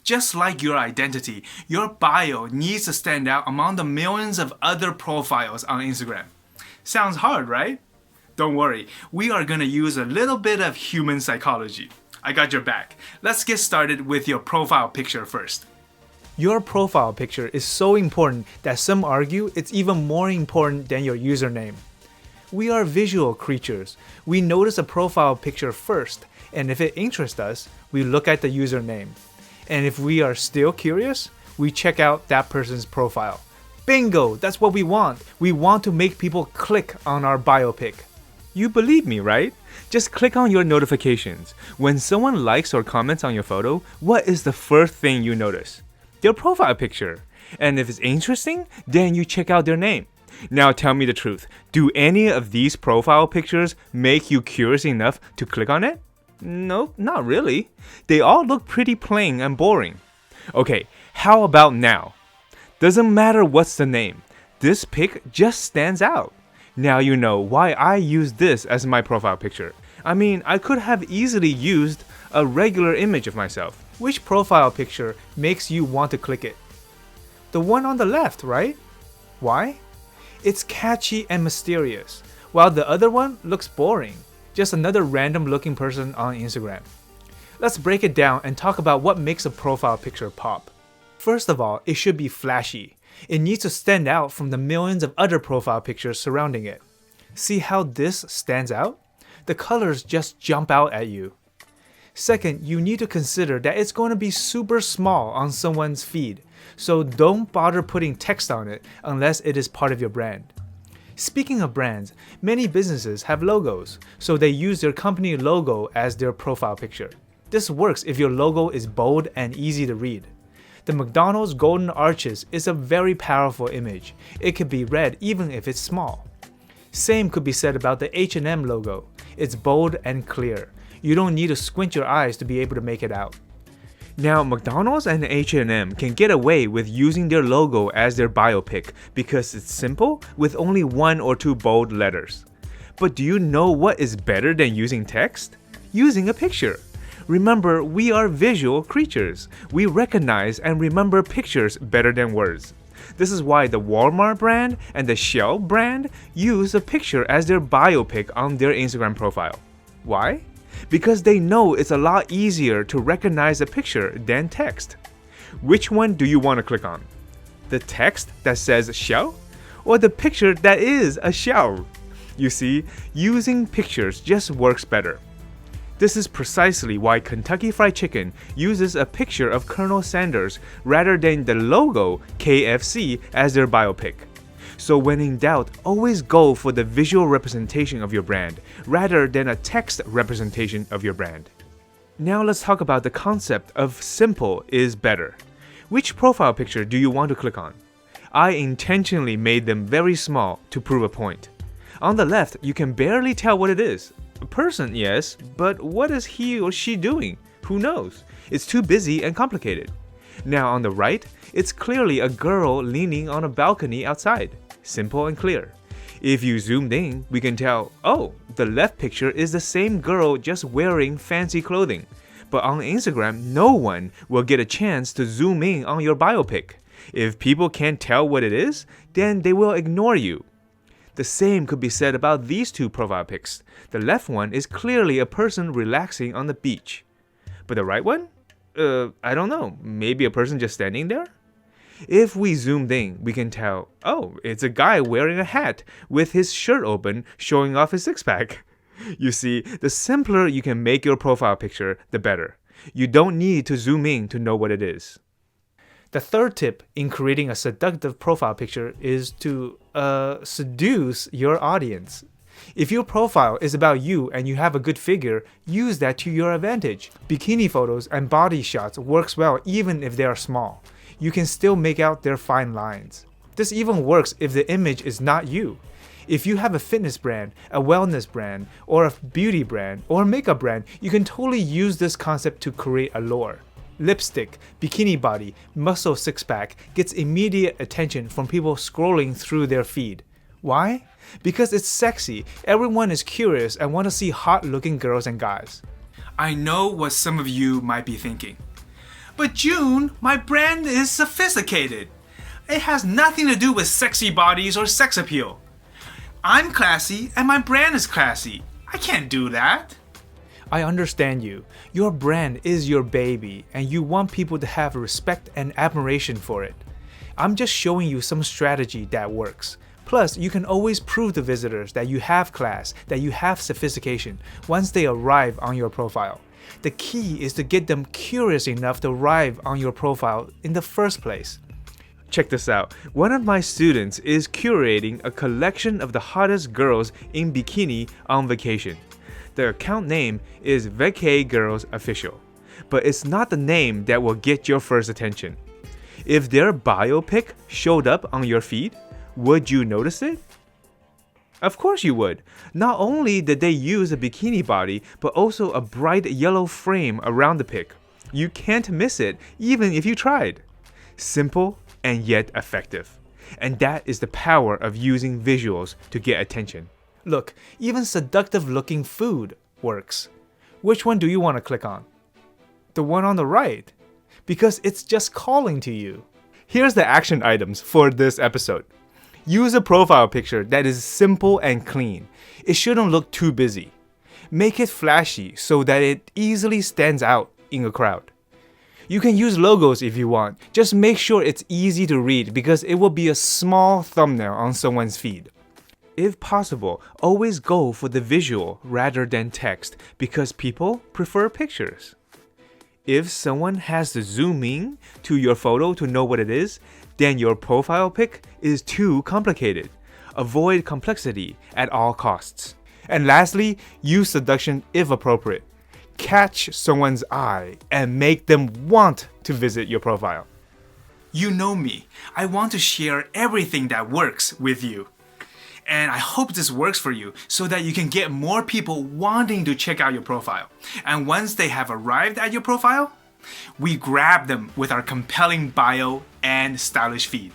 Just like your identity, your bio needs to stand out among the millions of other profiles on Instagram. Sounds hard, right? Don't worry, we are gonna use a little bit of human psychology. I got your back. Let's get started with your profile picture first. Your profile picture is so important that some argue it's even more important than your username. We are visual creatures. We notice a profile picture first, and if it interests us, we look at the username. And if we are still curious, we check out that person's profile. Bingo! That's what we want. We want to make people click on our bio pic. You believe me, right? Just click on your notifications. When someone likes or comments on your photo, what is the first thing you notice? Their profile picture. And if it's interesting, then you check out their name. Now tell me the truth. Do any of these profile pictures make you curious enough to click on it? Nope, not really. They all look pretty plain and boring. Okay, how about now? Doesn't matter what's the name. This pic just stands out. Now you know why I use this as my profile picture. I mean, I could have easily used a regular image of myself. Which profile picture makes you want to click it? The one on the left, right? Why? It's catchy and mysterious, while the other one looks boring. Just another random looking person on Instagram. Let's break it down and talk about what makes a profile picture pop. First of all, it should be flashy. It needs to stand out from the millions of other profile pictures surrounding it. See how this stands out? The colors just jump out at you. Second, you need to consider that it's going to be super small on someone's feed, so don't bother putting text on it unless it is part of your brand. Speaking of brands, many businesses have logos, so they use their company logo as their profile picture. This works if your logo is bold and easy to read. The McDonald's Golden Arches is a very powerful image. It can be read even if it's small. Same could be said about the H&M logo. It's bold and clear. You don't need to squint your eyes to be able to make it out. Now, McDonald's and H&M can get away with using their logo as their bio pic because it's simple with only 1 or 2 bold letters. But do you know what is better than using text? Using a picture. Remember, we are visual creatures. We recognize and remember pictures better than words. This is why the Walmart brand and the Shell brand use a picture as their bio pic on their Instagram profile. Why? Because they know it's a lot easier to recognize a picture than text. Which one do you want to click on? The text that says Shell? Or the picture that is a shell? You see, using pictures just works better. This is precisely why Kentucky Fried Chicken uses a picture of Colonel Sanders rather than the logo KFC as their bio pic. So when in doubt, always go for the visual representation of your brand rather than a text representation of your brand. Now let's talk about the concept of simple is better. Which profile picture do you want to click on? I intentionally made them very small to prove a point. On the left, you can barely tell what it is. A person, yes, but what is he or she doing? Who knows? It's too busy and complicated. Now on the right, it's clearly a girl leaning on a balcony outside. Simple and clear. If you zoomed in, we can tell, oh, the left picture is the same girl just wearing fancy clothing. But on Instagram, no one will get a chance to zoom in on your bio pic. If people can't tell what it is, then they will ignore you. The same could be said about these 2 profile pics. The left one is clearly a person relaxing on the beach. But the right one? I don't know, maybe a person just standing there? If we zoomed in, we can tell, oh, it's a guy wearing a hat with his shirt open showing off his six-pack. You see, the simpler you can make your profile picture, the better. You don't need to zoom in to know what it is. The third tip in creating a seductive profile picture is to seduce your audience. If your profile is about you and you have a good figure, use that to your advantage. Bikini photos and body shots works well even if they are small. You can still make out their fine lines. This even works if the image is not you. If you have a fitness brand, a wellness brand, or a beauty brand, or a makeup brand, you can totally use this concept to create allure. Lipstick, bikini body, muscle six-pack gets immediate attention from people scrolling through their feed. Why? Because it's sexy, everyone is curious and want to see hot-looking girls and guys. I know what some of you might be thinking. But June, my brand is sophisticated. It has nothing to do with sexy bodies or sex appeal. I'm classy and my brand is classy. I can't do that. I understand you. Your brand is your baby and you want people to have respect and admiration for it. I'm just showing you some strategy that works. Plus, you can always prove to visitors that you have class, that you have sophistication once they arrive on your profile. The key is to get them curious enough to arrive on your profile in the first place. Check this out. One of my students is curating a collection of the hottest girls in bikini on vacation. The account name is Vacay Girls Official, but it's not the name that will get your first attention. If their bio pic showed up on your feed, would you notice it? Of course you would. Not only did they use a bikini body, but also a bright yellow frame around the pic. You can't miss it, even if you tried. Simple and yet effective. And that is the power of using visuals to get attention. Look, even seductive looking food works. Which one do you want to click on? The one on the right. Because it's just calling to you. Here's the action items for this episode. Use a profile picture that is simple and clean. It shouldn't look too busy. Make it flashy so that it easily stands out in a crowd. You can use logos if you want. Just make sure it's easy to read because it will be a small thumbnail on someone's feed. If possible, always go for the visual rather than text because people prefer pictures. If someone has to zoom in to your photo to know what it is, then your profile pic is too complicated. Avoid complexity at all costs. And lastly, use seduction if appropriate. Catch someone's eye and make them want to visit your profile. You know me. I want to share everything that works with you. And I hope this works for you so that you can get more people wanting to check out your profile. And once they have arrived at your profile, we grab them with our compelling bio and stylish feed.